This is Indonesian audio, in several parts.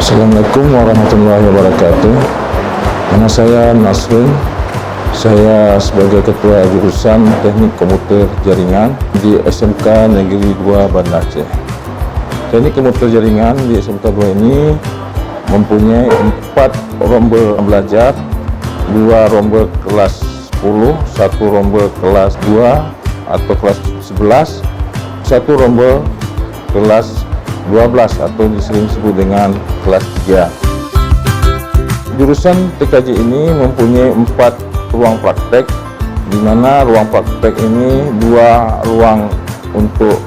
Assalamualaikum warahmatullahi wabarakatuh. Nama saya Nasrun. Saya sebagai Ketua Jurusan Teknik Komputer Jaringan di SMK Negeri 2 Banda Aceh. Teknik Komputer Jaringan di SMK 2 ini mempunyai 4 rombel belajar, 2 rombel kelas 10, 1 rombel kelas 2 atau kelas 11, 1 rombel kelas 12 atau disering disebut dengan kelas 3. Jurusan TKJ ini mempunyai 4 ruang praktek, di mana ruang praktek ini 2 ruang untuk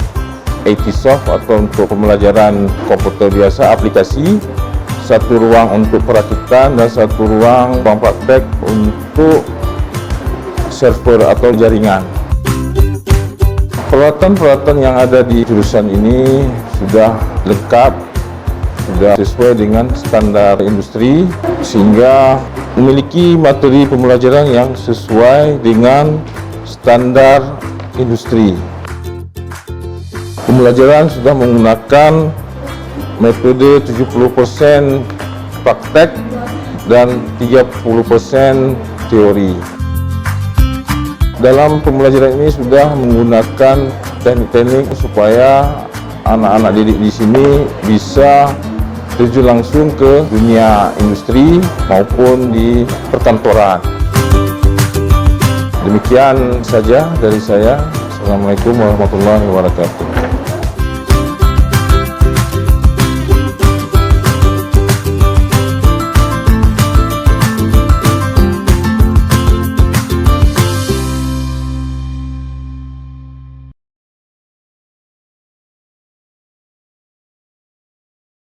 IT soft atau untuk pembelajaran komputer biasa aplikasi, 1 ruang untuk perakitan dan 1 ruang praktek untuk server atau jaringan. Peralatan-peralatan yang ada di jurusan ini sudah lengkap, sudah sesuai dengan standar industri, sehingga memiliki materi pembelajaran yang sesuai dengan standar industri. Pembelajaran sudah menggunakan metode 70% praktek dan 30% teori. Dalam pembelajaran ini sudah menggunakan teknik-teknik supaya anak-anak didik di sini bisa terjun langsung ke dunia industri maupun di perkantoran. Demikian saja dari saya. Assalamualaikum warahmatullahi wabarakatuh.